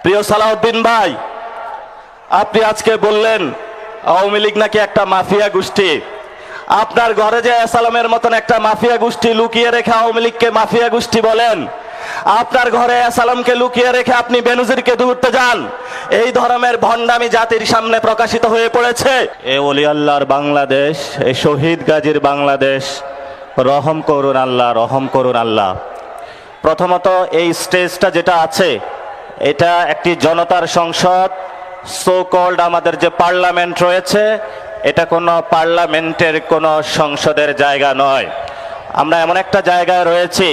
প্রিয় সালাউদ্দিন ভাই, আপনি আজকে বললেন আওয়ামী লীগ নাকি একটা মাফিয়া গোষ্ঠী। আপনার ঘরে যে এসালামের মতন একটা মাফিয়া গোষ্ঠী লুকিয়ে রেখে আওয়ামী লীগকে মাফিয়া গোষ্ঠী বলেন, আপনার ঘরে এসালামকে লুকিয়ে রেখে আপনি বেনজিরকে ধরতে যান, এই ধরনের ভণ্ডামি জাতির সামনে প্রকাশিত হয়ে পড়েছে। এ ওলি আল্লাহর বাংলাদেশ, এ শহীদ গাজীর বাংলাদেশ, রহম করুন আল্লাহ, রহম করুন আল্লাহ। প্রথমত এই স্টেজটা যেটা আছে এটা একটি জনতার সংসদ, সো কল্ড আমাদের যে পার্লামেন্ট রয়েছে, এটা কোনো পার্লামেন্টের কোনো সংসদের জায়গা নয়। আমরা এমন একটা জায়গায় রয়েছি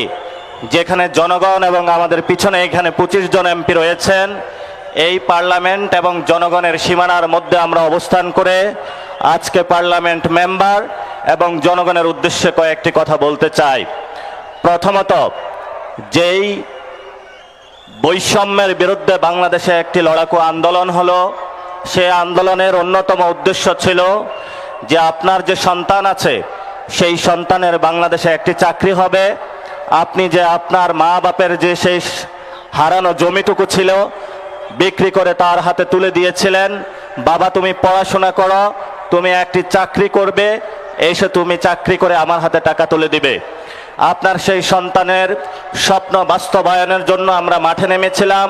যেখানে জনগণ এবং আমাদের পিছনে এখানে 25 জন এমপি রয়েছেন। এই পার্লামেন্ট এবং জনগণের সীমানার মধ্যে আমরা অবস্থান করে আজকে পার্লামেন্ট মেম্বার এবং জনগণের উদ্দেশ্যে কয়েকটি কথা বলতে চাই। প্রথমত, যেই বৈষম্যের বিরুদ্ধে বাংলাদেশে একটি লড়াকু আন্দোলন হলো, সে আন্দোলনের অন্যতম উদ্দেশ্য ছিল যে আপনার যে সন্তান আছে সেই সন্তানের বাংলাদেশে একটি চাকরি হবে। আপনি যে আপনার মা বাপের যে সেই হারানো জমিটুকু ছিল বিক্রি করে তার হাতে তুলে দিয়েছিলেন, বাবা তুমি পড়াশোনা করো, তুমি একটি চাকরি করবে, এসে তুমি চাকরি করে আমার হাতে টাকা তুলে দিবে। আপনার সেই সন্তানের স্বপ্ন বাস্তবায়নের জন্য আমরা মাঠে নেমেছিলাম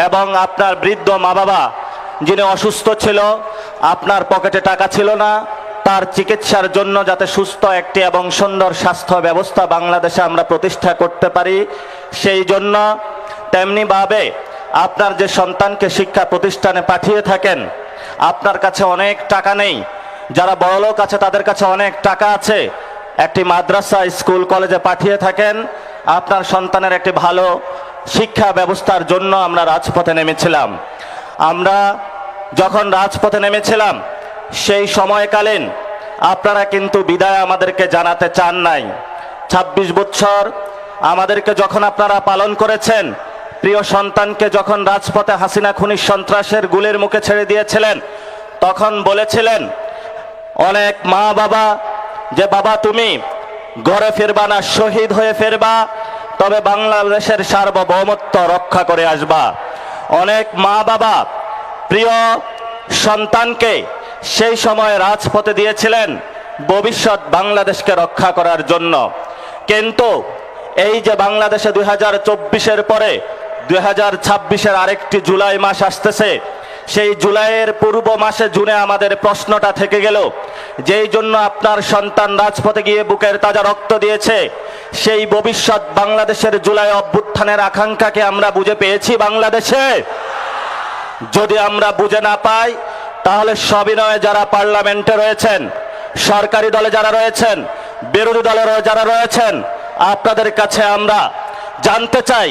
এবং আপনার বৃদ্ধ মা বাবা যিনি অসুস্থ ছিল, আপনার পকেটে টাকা ছিল না, তার চিকিৎসার জন্য যাতে সুস্থ একটি এবং সুন্দর স্বাস্থ্য ব্যবস্থা বাংলাদেশে আমরা প্রতিষ্ঠা করতে পারি, সেই জন্য তেমনিভাবে আপনার যে সন্তানকে শিক্ষা প্রতিষ্ঠানে পাঠিয়ে থাকেন, আপনার কাছে অনেক টাকা নেই, যারা বড়লোক আছে তাদের কাছে অনেক টাকা আছে, একটি মাদ্রাসা স্কুল কলেজে পাঠিয়ে থাকেন, আপনার সন্তানের একটি ভালো শিক্ষা ব্যবস্থার জন্য আমরা রাজপথে নেমেছিলাম। আমরা যখন রাজপথে নেমেছিলাম সেই সময়কালীন আপনারা কিন্তু বিদায় আমাদেরকে জানাতে চান নাই। 26 বছর আমাদেরকে যখন আপনারা পালন করেছেন, প্রিয় সন্তানকে যখন রাজপথে হাসিনা খুনি সন্ত্রাসের গুলির মুখে ছেড়ে দিয়েছিলেন, তখন বলেছিলেন অনেক মা বাবা যে বাবা তুমি ঘরে ফিরবা না, শহীদ হয়ে ফিরবা, তবে বাংলাদেশের সার্বভৌমত্ব রক্ষা করে আসবা। অনেক মা বাবা প্রিয় সন্তানকে সেই সময় রাজপথে দিয়েছিলেন ভবিষ্যৎ বাংলাদেশকে রক্ষা করার জন্য। কিন্তু এই যে বাংলাদেশে 2024-এর পরে 2026-এর আরেকটি জুলাই মাস আসতেছে, সেই জুলাইয়ের পূর্ব মাসে জুনে আমাদের প্রশ্নটা থেকে গেল, যেই জন্য আপনার সন্তান রাজপথে গিয়ে বুকের তাজা রক্ত দিয়েছে, সেই ভবিষ্যৎ বাংলাদেশের জুলাই অভ্যুত্থানের আকাঙ্ক্ষাকে আমরা বুঝে পেয়েছি বাংলাদেশে? যদি আমরা বুঝে না পাই তাহলে সবিনয়ে যারা পার্লামেন্টে রয়েছেন, সরকারি দলে যারা রয়েছেন, বিরোধী দলের যারা রয়েছেন, আপনাদের কাছে আমরা জানতে চাই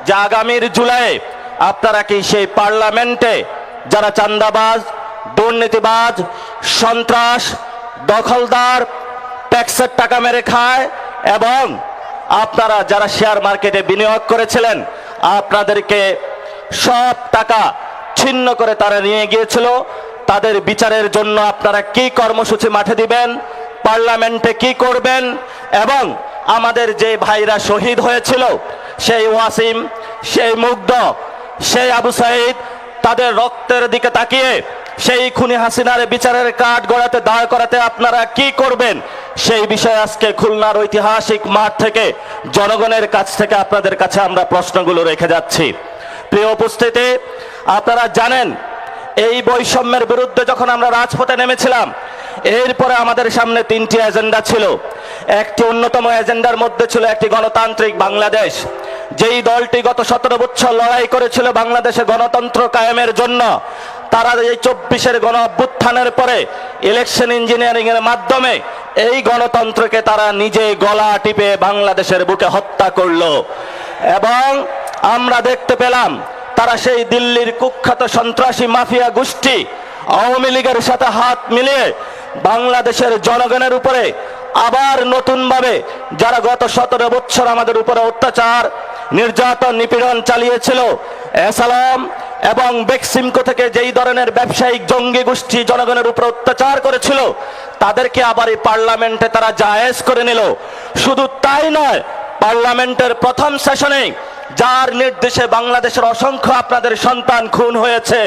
যে আগামীর জুলাইয়ে আপনারা কি সেই পার্লামেন্টে যারা চাঁদাবাজ, দুর্নীতিবাজ, সন্ত্রাস, দখলদার, ট্যাক্সের টাকা মেরে খায় এবং আপনারা যারা শেয়ার মার্কেটে বিনিয়োগ করেছিলেন, আপনাদেরকে সব টাকা ছিন্ন করে তারা নিয়ে গিয়েছিল, তাদের বিচারের জন্য আপনারা কি কর্মসূচি মাঠে দিবেন, পার্লামেন্টে কি করবেন, এবং আমাদের যে ভাইরা শহীদ হয়েছিল সেই ওয়াসিম, সেই মুগ্ধ, সেই আবু সাইদ, তাদের রক্তের দিকে তাকিয়ে সেই খুনি হাসিনার বিচারের কাঠ গড়াতে দাঁড় করাতে আপনারা কি করবেন, সেই বিষয়ে আজকে খুলনার ঐতিহাসিক মাঠ থেকে জনগণের কাছ থেকে আপনাদের কাছে আমরা প্রশ্নগুলো রেখে যাচ্ছি। প্রিয় উপস্থিতি, আপনারা জানেন এই বৈষম্যের বিরুদ্ধে যখন আমরা রাজপথে নেমেছিলাম, এরপরে আমাদের সামনে 3টি এজেন্ডা ছিল। একটি অন্যতম এজেন্ডার মধ্যে ছিল একটি গণতান্ত্রিক বাংলাদেশ। যেই দলটি গত 17 বছর লড়াই করেছিল বাংলাদেশে গণতন্ত্র কায়েমের জন্য, তারা এই 24-এর গণ অভ্যুত্থানের পরে ইলেকশন ইঞ্জিনিয়ারিং এর মাধ্যমে এই গণতন্ত্রকে তারা নিজে গলা টিপে বাংলাদেশের বুকে হত্যা করলো। এবং আমরা দেখতে পেলাম তারা সেই দিল্লির কুখ্যাত সন্ত্রাসী মাফিয়া গোষ্ঠী আওয়ামী লীগের সাথে হাত মিলিয়ে বাংলাদেশের জনগণের উপরে আবার নতুনভাবে যারা গত 17 বছর আমাদের উপরে অত্যাচার, নির্যাতন, নিপীড়ন চালিয়েছিল, এসালাম এবং বেক্সিমকো থেকে যেই ধরনের ব্যবসায়িক জঙ্গি গোষ্ঠী জনগণের উপর অত্যাচার করেছিল, তাদেরকে আবার এই পার্লামেন্টে তারা জায়েজ করে নিল। শুধু তাই নয়, পার্লামেন্টের প্রথম সেশনে যার নির্দেশে বাংলাদেশের অসংখ্য আপনাদের সন্তান খুন হয়েছে,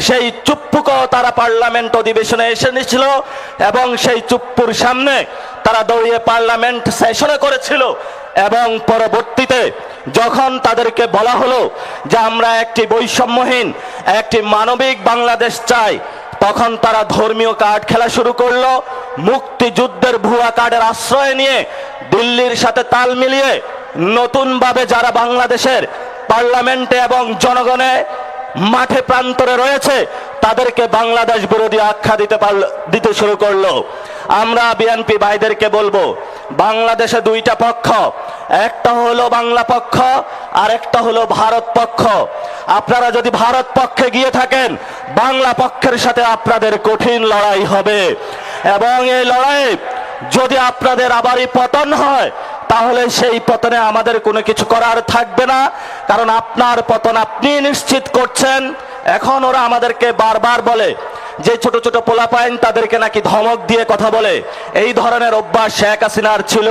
সেই চুপ্পুকেও তারা পার্লামেন্ট অধিবেশনে এসে নিয়েছিল এবং সেই চুপ্পুর সামনে তারা দৌড়িয়ে পার্লামেন্ট সেশনে করেছিল। এবং পরবর্তীতে যখন তাদেরকে বলা হলো যে আমরা একটি বৈষম্যহীন একটি মানবিক বাংলাদেশ চাই, তখন তারা ধর্মীয় কার্ড খেলা শুরু করলো। মুক্তিযুদ্ধের ভুয়া কার্ডের আশ্রয় নিয়ে দিল্লির সাথে তাল মিলিয়ে নতুনভাবে যারা বাংলাদেশের পার্লামেন্টে এবং জনগণে মাঠে প্রান্তরে রয়েছে তাদেরকে বাংলাদেশ বিরোধী আখ্যা দিতে শুরু করলো। আমরা বিএনপি ভাইদেরকে বলবো, বাংলাদেশে দুইটা পক্ষ, একটা হলো বাংলা পক্ষ আর একটা হলো ভারত পক্ষ। আপনারা যদি ভারত পক্ষে গিয়ে থাকেন, বাংলা পক্ষের সাথে আপনাদের কঠিন লড়াই হবে এবং এই লড়াই যদি আপনাদের আবারই পতন হয় তাহলে সেই পতনে আমাদের কোনো কিছু করার থাকবে না, কারণ আপনার পতন আপনি নিশ্চিত করছেন। এখন ওরা আমাদেরকে বারবার বলে যে ছোট ছোট পোলাপাইন তাদেরকে নাকি ধমক দিয়ে কথা বলে, এই ধরনের অভ্যাস শেখ হাসিনার ছিল।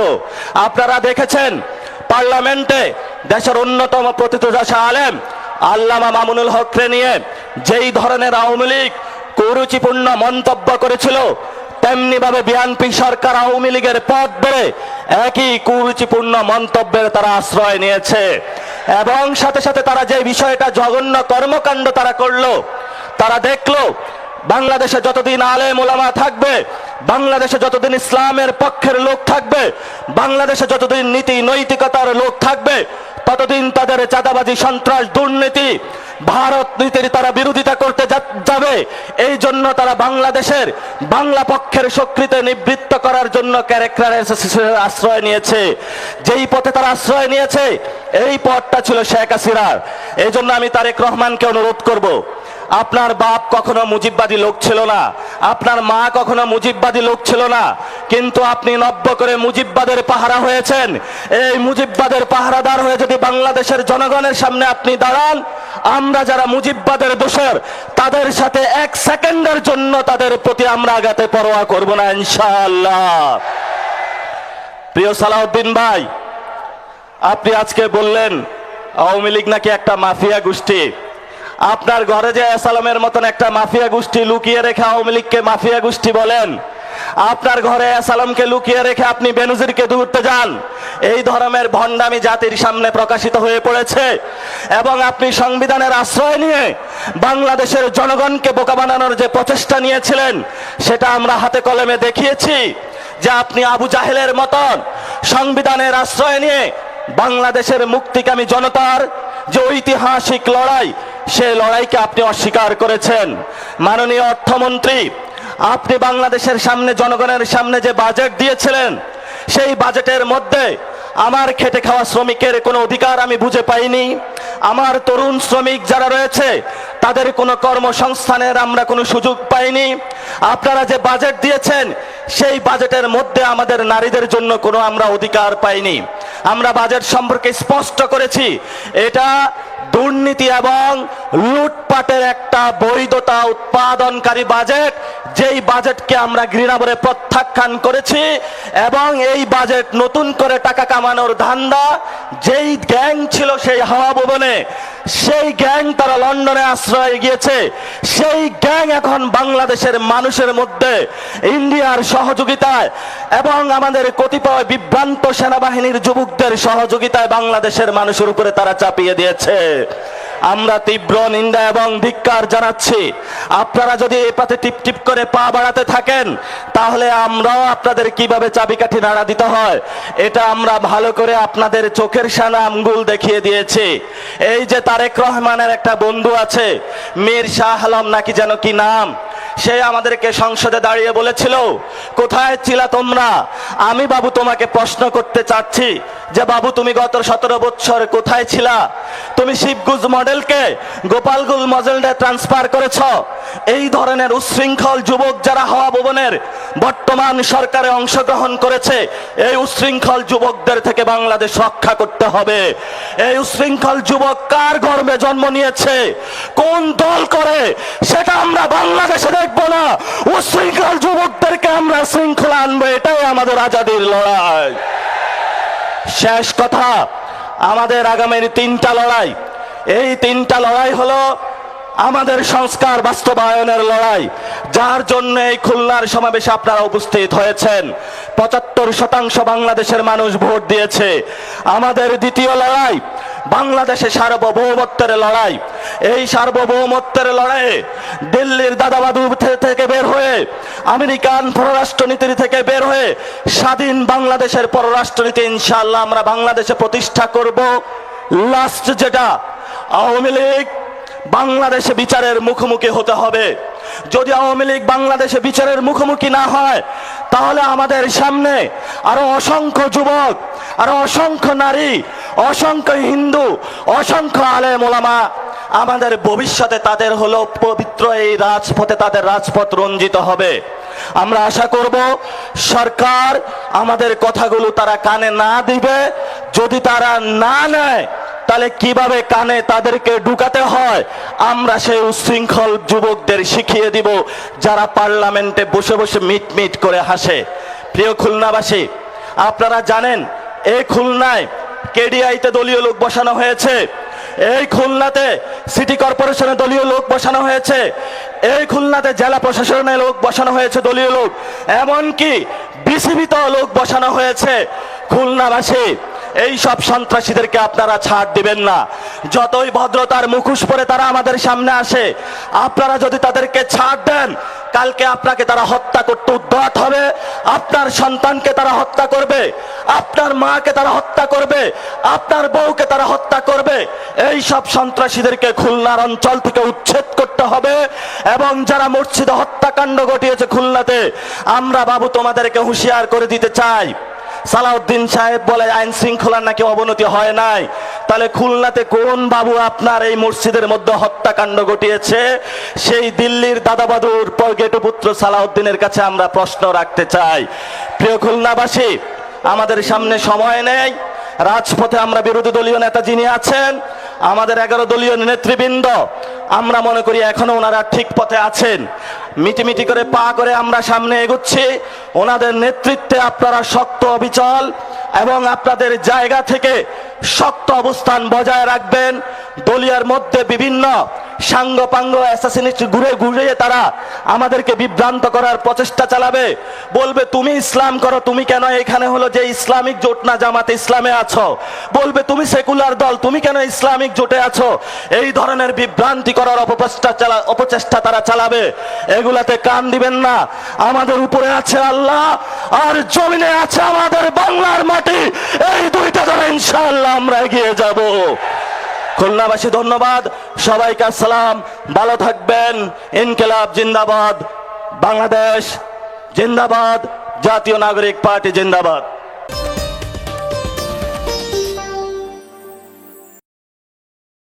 আপনারা দেখেছেন পার্লামেন্টে দেশের অন্যতম প্রথিতযশা আলেম আল্লামা মামুনুল হককে নিয়ে যেই ধরনের আওয়ামী লীগ কুরুচিপূর্ণ মন্তব্য করেছিল, তেমনি ভাবে বিএনপি সরকার আওয়ামী লীগের পথ ধরে একই কুরুচিপূর্ণ মন্তব্যের তারা আশ্রয় নিয়েছে। এবং সাথে সাথে তারা যে বিষয়টা জঘন্য কর্মকাণ্ড তারা করলো, তারা দেখলো বাংলাদেশে যতদিন আলেম ওলামা থাকবে, বাংলাদেশে যতদিন ইসলামের পক্ষের লোক থাকবে, বাংলাদেশে যতদিন নীতি নৈতিকতার লোক থাকবে, ততদিন তাদের চাঁদাবাজি সন্ত্রাস দুর্নীতি ভারত নীতির তারা বিরোধিতা করতে যাবে। এই জন্য তারা বাংলাদেশের বাংলা পক্ষের শক্তিতে নিবৃত্ত করার জন্য ক্যারেক্টার আশ্রয় নিয়েছে। যেই পথে তারা আশ্রয় নিয়েছে এই পথটা ছিল শেখ হাসিনার। এই জন্য আমি তারেক রহমানকে অনুরোধ করব, আপনার বাপ কখনো মুজিববাদী লোক ছিল না, আপনার মা কখনো মুজিববাদী লোক ছিল না, কিন্তু আপনি নব্য করে মুজিববাদের পাহারা হয়েছেন। এই মুজিববাদের পাহারাদার হয়ে যদি বাংলাদেশের জনগণের সামনে আপনি দাঁড়ান, আমরা যারা মুজিববাদের দোষর তাদের সাথে এক সেকেন্ডের জন্য তাদের প্রতি আমরা আঘাতে পরোয়া করব না ইনশাআল্লাহ। প্রিয় সালাউদ্দিন ভাই, আপনি আজকে বললেন আওয়ামী লীগ নাকি একটা মাফিয়া গোষ্ঠী। আপনার ঘরে যে আসালামের মতন একটা মাফিয়া গোষ্ঠী লুকিয়ে রেখে আওয়ামী লীগকে মাফিয়া গোষ্ঠী বলেন, আপনার ঘরে আসালামকে লুকিয়ে রেখে আপনি বেনজিরকে ধরতে যান, এই ধরনের ভণ্ডামি জাতির সামনে প্রকাশিত হয়ে পড়েছে। এবং আপনি সংবিধানের আশ্রয় নিয়ে বাংলাদেশের জনগণকে বোকা বানানোর যে প্রচেষ্টা নিয়েছিলেন সেটা আমরা হাতে কলমে দেখিয়েছি যে আপনি আবু জাহেলের মতন সংবিধানের আশ্রয় নিয়ে বাংলাদেশের মুক্তিকামী জনতার যে ঐতিহাসিক লড়াই, সেই লড়াইকে আপনি অস্বীকার করেছেন। মাননীয় অর্থমন্ত্রী, আপনি বাংলাদেশের সামনে জনগণের সামনে যে বাজেট দিয়েছিলেন, সেই বাজেটের মধ্যে আমার খেটে খাওয়া শ্রমিকের কোনো অধিকার আমি বুঝে পাইনি। আমার তরুণ শ্রমিক যারা রয়েছে তাদের কোনো কর্মসংস্থানের আমরা কোনো সুযোগ পাইনি। আপনারা যে বাজেট দিয়েছেন সেই বাজেটের মধ্যে আমাদের নারীদের জন্য কোনো আমরা অধিকার পাইনি। আমরা বাজেট সম্পর্কে স্পষ্ট করেছি এটা দুর্নীতি এবং লুটপাটের একটা বৈধতা উৎপাদনকারী বাজেট, যেই বাজেটকে আমরা ঘৃণাভরে প্রত্যাখ্যান করেছি। এবং এই বাজেট নতুন করে টাকা কামানোর ধান্দা, যেই গ্যাং ছিল সেই হাওয়া ভবনে, সেই গ্যাং তারা লন্ডনে আশ্রয় গিয়েছে, সেই গ্যাং এখন বাংলাদেশের মানুষের মধ্যে ইন্ডিয়ার সহযোগিতায় এবং আমাদের কতিপয় বিভ্রান্ত সেনাবাহিনীর যুবকদের সহযোগিতায় বাংলাদেশের মানুষের উপরে তারা চাপিয়ে দিয়েছে। আমরা তীব্র নিন্দা এবং ধিক্কার জানাচ্ছি। আপনারা যদি এই পথে টিপ টিপ করে পা বাড়াতে থাকেন তাহলে আমরাও আপনাদের কিভাবে চাবিকাঠি নাড়া দিতে হয় এটা আমরা ভালো করে আপনাদের চোখের সামনে আঙ্গুল দেখিয়ে দিয়েছি। এই যে তারেক রহমানের একটা বন্ধু আছে, মীর শাহ আলম নাকি যেন কি নাম, সে আমাদেরকে সংসদে দাঁড়িয়ে বলেছিল, কোথায় ছিলা তোমরা? আমি বাবু তোমাকে প্রশ্ন করতে চাচ্ছি যে বাবু তুমি গত 17 বছর কোথায় ছিলা? তুমি শিবগুজ মডেলকে গোপালগুল মডেলে ট্রান্সফার করেছ। এই ধরনের উচ্ছৃঙ্খল যুবক যারা হাওয়া ভবনের বর্তমান সরকারে অংশগ্রহণ করেছে, এই উচ্ছৃঙ্খল যুবকদের থেকে বাংলাদেশ রক্ষা করতে হবে। এই উচ্ছৃঙ্খল যুবক কার গর্ভে জন্ম নিয়েছে, কোন দল করে, সেটা আমরা বাংলাদেশে দেখবো না। উচ্ছৃঙ্খল যুবকদেরকে আমরা শৃঙ্খলা আনবো, এটাই আমাদের আজাদির লড়াই। শেষ কথা, আমাদের আগামীর তিনটা লড়াই। এই তিনটা লড়াই হলো আমাদের সংস্কার বাস্তবায়নের লড়াই, যার জন্য এই খুলনার সমাবেশে আপনারা উপস্থিত হয়েছেন। ৭৫% বাংলাদেশের মানুষ ভোট দিয়েছে। আমাদের দ্বিতীয় লড়াই বাংলাদেশে সার্বভৌমত্বের লড়াই। এই সার্বভৌমত্বের লড়াইয়ে দিল্লির দাদাবাবু থেকে বের হয়ে, আমেরিকান পররাষ্ট্রনীতি থেকে বের হয়ে স্বাধীন বাংলাদেশের পররাষ্ট্রনীতি ইনশাআল্লাহ আমরা বাংলাদেশে প্রতিষ্ঠা করব। লাস্ট যেটা, আওয়ামী লীগ বাংলাদেশে বিচারের মুখোমুখি হতে হবে। যদি আওয়ামী লীগ বাংলাদেশে বিচারের মুখোমুখি না হয়, তাহলে আমাদের সামনে আরো অসংখ্য যুবক, আরো অসংখ্য নারী, অসংখ্য হিন্দু, অসংখ্য আলেম ওলামা, আমাদের ভবিষ্যতে তাদের হলো পবিত্র এই রাজপথে তাদের রাজপথ রঞ্জিত হবে। আমরা আশা করব সরকার আমাদের কথাগুলো তারা কানে না দিবে। যদি তারা না নেয়, তাহলে কিভাবে কানে তাদেরকে ঢুকাতে হয় আমরা সেই উশৃঙ্খল যুবকদের শিখিয়ে দিব, যারা পার্লামেন্টে বসে বসে মিট মিট করে হাসে। প্রিয় খুলনাবাসী, আপনারা জানেন এই খুলনায় কেডিআইতে দলীয় লোক বসানো হয়েছে, এই খুলনাতে সিটি কর্পোরেশনে দলীয় লোক বসানো হয়েছে, এই খুলনাতে জেলা প্রশাসনে লোক বসানো হয়েছে দলীয় লোক, এমনকি বিসিবিতে লোক বসানো হয়েছে। খুলনাবাসী, এই সব সন্ত্রাসীদেরকে আপনারা ছাড় দিবেন না। যতই ভদ্রতার মুখোশ পরে তারা আমাদের সামনে আসে, আপনারা যদি তাদেরকে ছাড় দেন, কালকে আপনাকে তারা হত্যা করতে উদ্যত হবে, আপনার সন্তানকে তারা হত্যা করবে, আপনার মাকে তারা হত্যা করবে, আপনার বউকে তারা হত্যা করবে। এই সব সন্ত্রাসীদেরকে খুলনার অঞ্চল থেকে উচ্ছেদ করতে হবে। এবং যারা মসজিদে হত্যাকাণ্ড ঘটিয়েছে খুলনাতে, আমরা বাবু তোমাদেরকে হুঁশিয়ার করে দিতে চাই। সালাউদ্দিন সাহেব বলে আইন শৃঙ্খলার নাকি অবনতি হয় নাই, তাহলে খুলনাতে কোন বাবু আপনার এই মসজিদের মধ্যে হত্যাকাণ্ড ঘটিয়েছে? সেই দিল্লির দাদাবাদুর গেটুপুত্র সালাউদ্দিনের কাছে আমরা প্রশ্ন রাখতে চাই। প্রিয় খুলনাবাসী, আমাদের সামনে সময় নেই। রাজপথে আমরা বিরোধী দলীয় নেতা যিনি আছেন, আমাদের 11 দলীয় নেতৃবৃন্দ, আমরা মনে করি এখনো ওনারা ঠিক পথে আছেন। মিটিমিটি করে পা করে আমরা সামনে এগোচ্ছি। ওনাদের নেতৃত্বে আপনারা শক্ত অবিচল এবং আপনাদের জায়গা থেকে শক্ত অবস্থান বজায় রাখবেন। দলীয়ের মধ্যে বিভিন্ন সাঙ্গপাঙ্গ অ্যাসাসিনিস্ট ঘুরে ঘুরে তারা আমাদেরকে বিভ্রান্ত করার প্রচেষ্টা চালাবে। বলবে তুমি ইসলাম করো, তুমি কেন এখানে হলো যে ইসলামিক জোট না জামাতে ইসলামে আছো? বলবে তুমি সেকুলার দল, তুমি কেন ইসলামিক জোটে আছো? এই ধরনের বিভ্রান্তি করার অপচেষ্টা তারা চালাবে। এগুলাতে কান দিবেন না। আমাদের উপরে আছে আল্লাহ, আর জমিনে আছে আমাদের বাংলার মাটি। এই দুইটা ধরে ইনশাআল্লাহ আমরা এগিয়ে যাব। খুলনাবাসী ধন্যবাদ, সবাইকে আসসালাম, ভালো থাকবেন। ইনকিলাব জিন্দাবাদ, বাংলাদেশ জিন্দাবাদ, জাতীয় নাগরিক পার্টি জিন্দাবাদ।